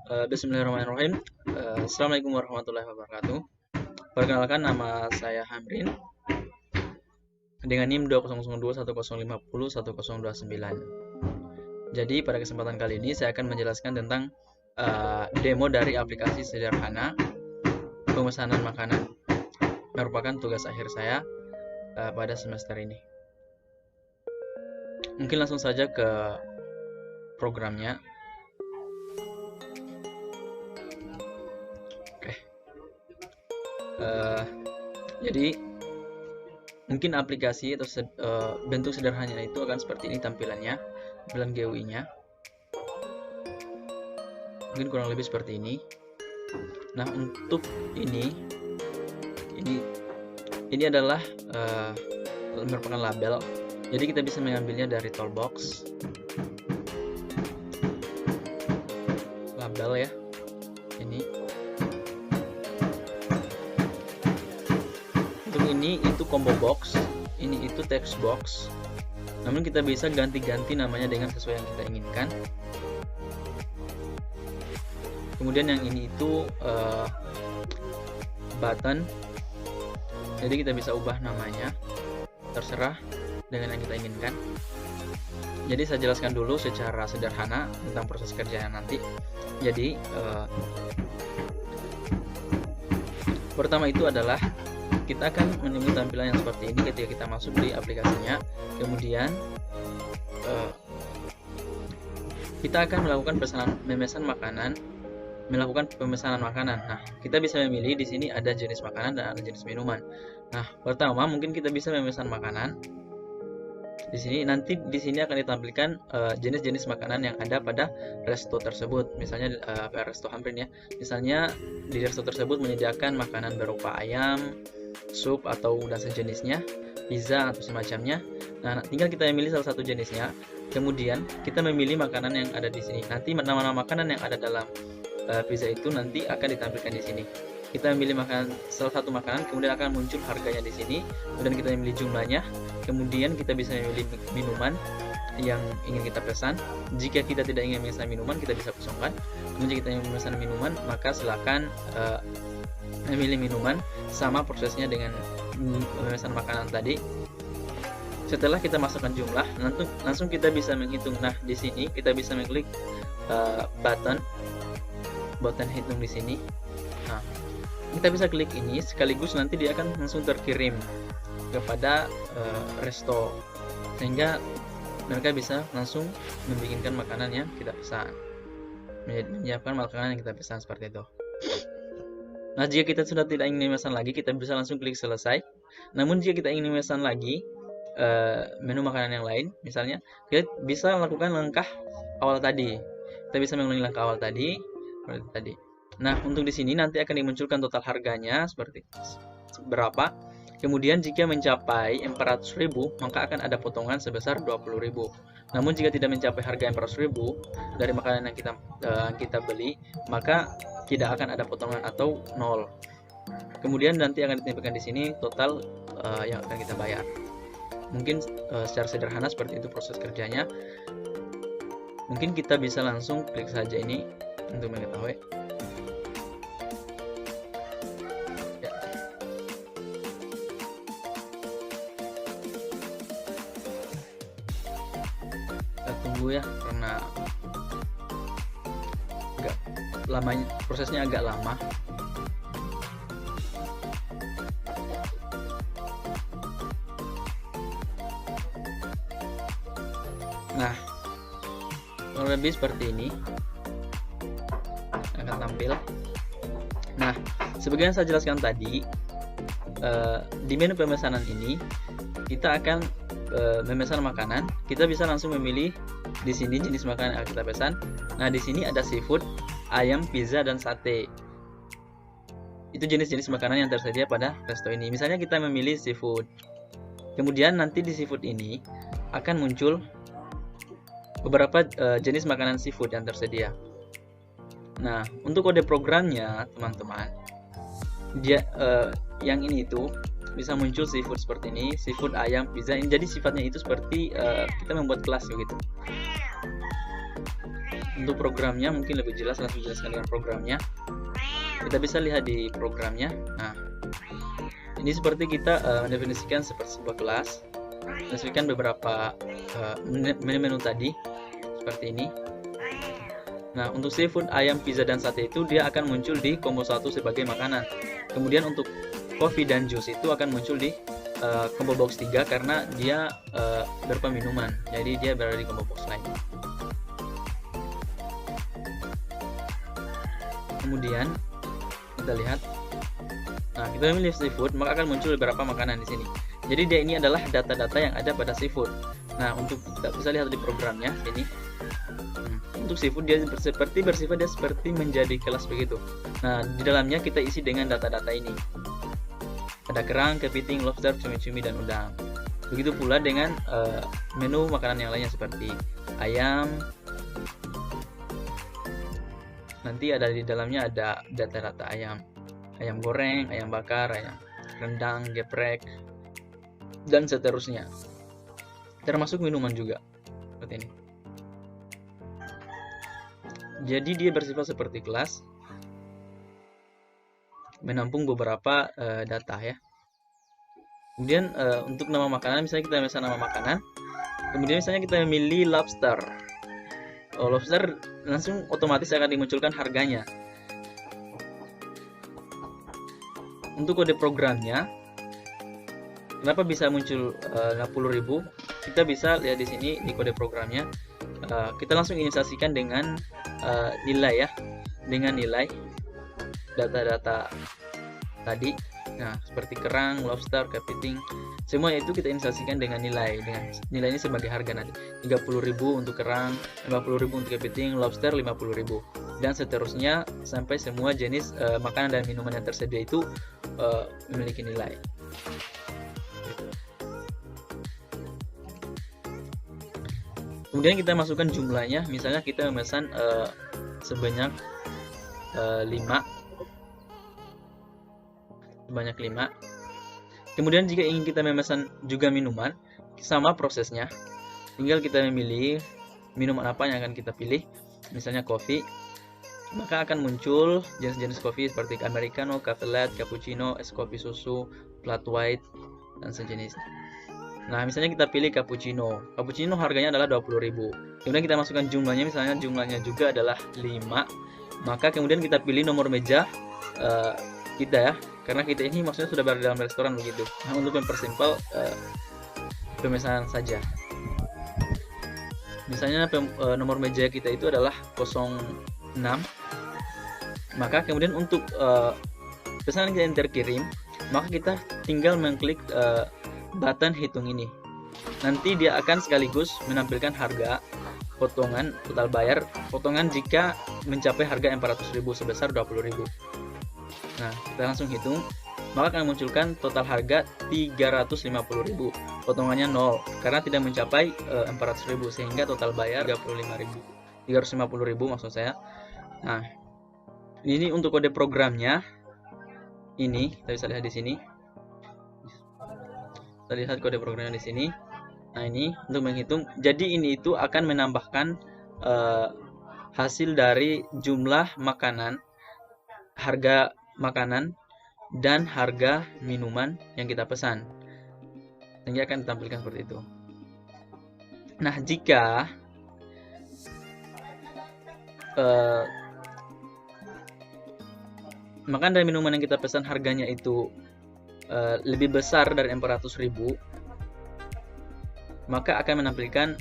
Bismillahirrahmanirrahim. Assalamualaikum warahmatullahi wabarakatuh. Perkenalkan, nama saya Hamrin dengan NIM 20021050129. Jadi pada kesempatan kali ini saya akan menjelaskan tentang demo dari aplikasi sederhana pemesanan makanan. Merupakan tugas akhir saya pada semester ini. Mungkin langsung saja ke programnya. Jadi mungkin aplikasi atau bentuk sederhananya itu akan seperti ini tampilannya, tampilan GUI-nya. Mungkin kurang lebih seperti ini. Nah, untuk ini adalah merupakan label. Jadi kita bisa mengambilnya dari toolbox. Label ya. Ini. Untuk ini itu combo box, ini itu text box. Namun kita bisa ganti-ganti namanya dengan sesuai yang kita inginkan. Kemudian yang ini itu button. Jadi kita bisa ubah namanya, terserah dengan yang kita inginkan. Jadi saya jelaskan dulu secara sederhana tentang proses kerjanya nanti. Jadi pertama itu adalah kita akan menemui tampilan yang seperti ini ketika kita masuk di aplikasinya. Kemudian kita akan melakukan melakukan pemesanan makanan. Nah, kita bisa memilih di sini ada jenis makanan dan ada jenis minuman. Nah, pertama mungkin kita bisa memesan makanan. Di sini nanti akan ditampilkan jenis-jenis makanan yang ada pada resto tersebut. Misalnya resto Hamrin ya. Misalnya di resto tersebut menyediakan makanan berupa ayam, sup atau dan sejenisnya, pizza atau semacamnya. Nah, tinggal kita memilih salah satu jenisnya. Kemudian kita memilih makanan yang ada di sini. Nanti nama-nama makanan yang ada dalam pizza itu nanti akan ditampilkan di sini. Kita memilih salah satu makanan, kemudian akan muncul harganya di sini. Kemudian kita memilih jumlahnya. Kemudian kita bisa memilih minuman yang ingin kita pesan. Jika kita tidak ingin memesan minuman, kita bisa kosongkan. Kemudian jika kita ingin memesan minuman, maka silakan memilih minuman. Sama prosesnya dengan memesan makanan tadi. Setelah kita masukkan jumlah, langsung kita bisa menghitung. Nah, di sini kita bisa mengklik button hitung di sini. Nah, kita bisa klik ini, sekaligus nanti dia akan langsung terkirim kepada resto, sehingga mereka bisa langsung membikinkan makanan yang kita pesan, menyiapkan makanan yang kita pesan seperti itu. Nah, jika kita sudah tidak ingin memesan lagi, kita bisa langsung klik selesai. Namun jika kita ingin memesan lagi menu makanan yang lain, misalnya kita bisa lakukan langkah awal tadi. Kita bisa mengulangi langkah awal tadi, seperti tadi. Nah, untuk di sini nanti akan dimunculkan total harganya seperti berapa. Kemudian jika mencapai 400.000, maka akan ada potongan sebesar 20.000. Namun jika tidak mencapai harga 400.000 dari makanan yang kita beli, maka tidak akan ada potongan atau 0. Kemudian nanti akan ditampilkan di sini total yang akan kita bayar. Mungkin secara sederhana seperti itu proses kerjanya. Mungkin kita bisa langsung klik saja ini untuk mengetahui. Ya. Kita tunggu ya, karena prosesnya agak lama. Nah, kurang lebih seperti ini akan tampil. Nah, seperti yang saya jelaskan tadi, di menu pemesanan ini kita akan memesan makanan. Kita bisa langsung memilih di sini jenis makanan yang kita pesan. Nah, di sini ada seafood, ayam, pizza, dan sate. Itu jenis-jenis makanan yang tersedia pada resto ini. Misalnya kita memilih seafood. Kemudian nanti di seafood ini akan muncul beberapa jenis makanan seafood yang tersedia. Nah, untuk kode programnya, teman-teman, yang ini itu bisa muncul seafood seperti ini, seafood, ayam, pizza. Jadi sifatnya itu seperti kita membuat kelas begitu. untuk programnya mungkin lebih jelas, langsung jelaskan dengan programnya. Kita bisa lihat di programnya. Nah, ini seperti kita mendefinisikan seperti sebuah kelas, mendefinisikan beberapa menu-menu tadi seperti ini. Nah, untuk seafood, ayam, pizza, dan sate itu dia akan muncul di combo 1 sebagai makanan. Kemudian untuk coffee dan jus itu akan muncul di combo box 3 karena dia berupa minuman. Jadi dia berada di combo box lain. Kemudian kita lihat, nah kita memilih seafood, maka akan muncul beberapa makanan di sini. Jadi dia ini adalah data-data yang ada pada seafood. Nah, untuk kita bisa lihat di programnya sini. Untuk seafood dia seperti menjadi kelas begitu. Nah, di dalamnya kita isi dengan data-data ini. Ada kerang, kepiting, lobster, cumi-cumi, dan udang. Begitu pula dengan menu makanan yang lainnya seperti ayam. Nanti ada di dalamnya ada data-data ayam. Ayam goreng, ayam bakar, ayam rendang, geprek, dan seterusnya. Termasuk minuman juga. Seperti ini. Jadi dia bersifat seperti kelas, menampung beberapa data ya. Kemudian untuk nama makanan, misalnya kita memesan nama makanan, kemudian misalnya kita memilih lobster. Lobster langsung otomatis akan dimunculkan harganya. Untuk kode programnya, kenapa bisa muncul 50.000? Kita bisa lihat di sini di kode programnya. Kita langsung inisiasikan dengan nilai ya, dengan nilai data-data tadi. Nah, seperti kerang, lobster, kepiting, semua itu kita inisiasikan dengan nilai ini sebagai harga nanti. 30.000 untuk kerang, 50.000 untuk kepiting, lobster 50.000, dan seterusnya sampai semua jenis makanan dan minuman yang tersedia itu memiliki nilai. Kemudian kita masukkan jumlahnya, misalnya kita memesan sebanyak 5. Kemudian jika ingin kita memesan juga minuman, sama prosesnya. Tinggal kita memilih minuman apa yang akan kita pilih. Misalnya kopi, maka akan muncul jenis-jenis kopi seperti americano, cafe latte, cappuccino, es kopi susu, flat white, dan sejenisnya. Nah, misalnya kita pilih cappuccino. Cappuccino harganya adalah 20.000. Kemudian kita masukkan jumlahnya, misalnya jumlahnya juga adalah 5. Maka kemudian kita pilih nomor meja kita ya. Karena kita ini maksudnya sudah berada dalam restoran begitu. Nah, untuk mempersimpel pemesanan saja. Misalnya nomor meja kita itu adalah 06. Maka kemudian untuk pesanan kita yang terkirim, maka kita tinggal mengklik button hitung ini. Nanti dia akan sekaligus menampilkan harga, potongan, total bayar, potongan jika mencapai harga 400.000 sebesar 20.000. Nah, kita langsung hitung, maka akan munculkan total harga 350.000. Potongannya 0 karena tidak mencapai 400.000, sehingga total bayar 350.000 maksud saya. Nah, ini untuk kode programnya. Ini kita bisa lihat di sini. Kita lihat kode programnya di sini. Nah, ini untuk menghitung. Jadi ini itu akan menambahkan hasil dari jumlah makanan, harga makanan, dan harga minuman yang kita pesan. Sehingga akan ditampilkan seperti itu. Nah, jika makanan dan minuman yang kita pesan harganya itu lebih besar dari 400.000, maka akan menampilkan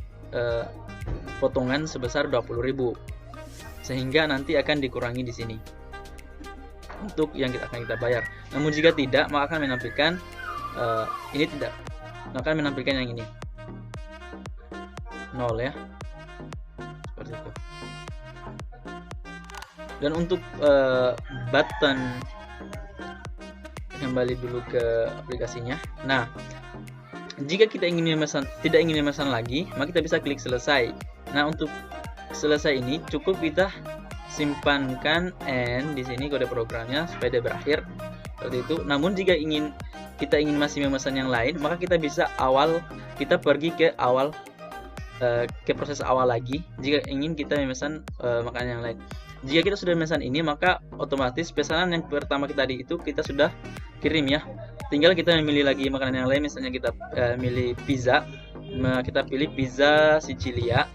potongan sebesar 20.000, sehingga nanti akan dikurangi di sini untuk yang akan kita bayar. Namun jika tidak, maka akan menampilkan ini tidak, maka akan menampilkan yang ini 0 ya, seperti itu. Dan untuk button, kembali dulu ke aplikasinya. Nah, jika kita tidak ingin memesan lagi, maka kita bisa klik selesai. Nah, untuk selesai ini cukup kita simpankan N di sini kode programnya supaya dia berakhir seperti itu. Namun jika kita ingin masih memesan yang lain, maka kita bisa kita pergi ke awal ke proses awal lagi jika ingin kita memesan makanan yang lain. Jika kita sudah memesan ini, maka otomatis pesanan yang pertama tadi itu kita sudah kirim ya. Tinggal kita memilih lagi makanan yang lain, misalnya kita milih pizza, kita pilih pizza Sicilia,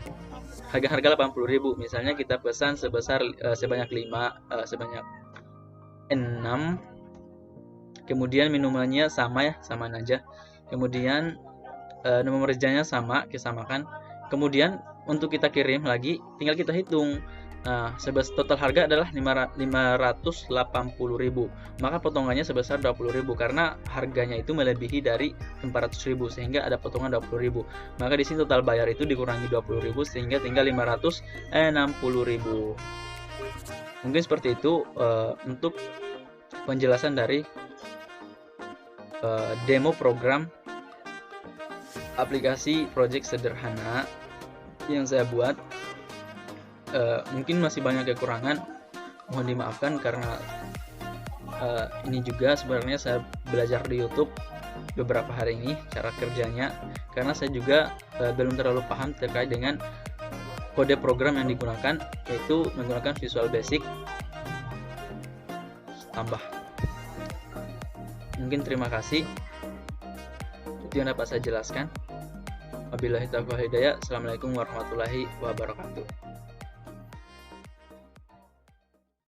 harga 80.000. Misalnya kita pesan sebanyak 5, sebanyak 6. Kemudian minumannya sama ya, samaan aja. Kemudian nomor rejenanya sama, kita samakan. Kemudian untuk kita kirim lagi, tinggal kita hitung. Nah, total harga adalah 580.000. Maka potongannya sebesar 20.000 karena harganya itu melebihi dari 400.000 sehingga ada potongan 20.000. Maka di sini total bayar itu dikurangi 20.000 sehingga tinggal 560.000. Mungkin seperti itu untuk penjelasan dari demo program aplikasi project sederhana yang saya buat. Mungkin masih banyak kekurangan, mohon dimaafkan karena ini juga sebenarnya saya belajar di YouTube beberapa hari ini cara kerjanya, karena saya juga belum terlalu paham terkait dengan kode program yang digunakan, yaitu menggunakan Visual Basic tambah. Mungkin terima kasih, itu yang dapat saya jelaskan. Wabillahi taufiq wal hidayah. Assalamualaikum warahmatullahi wabarakatuh.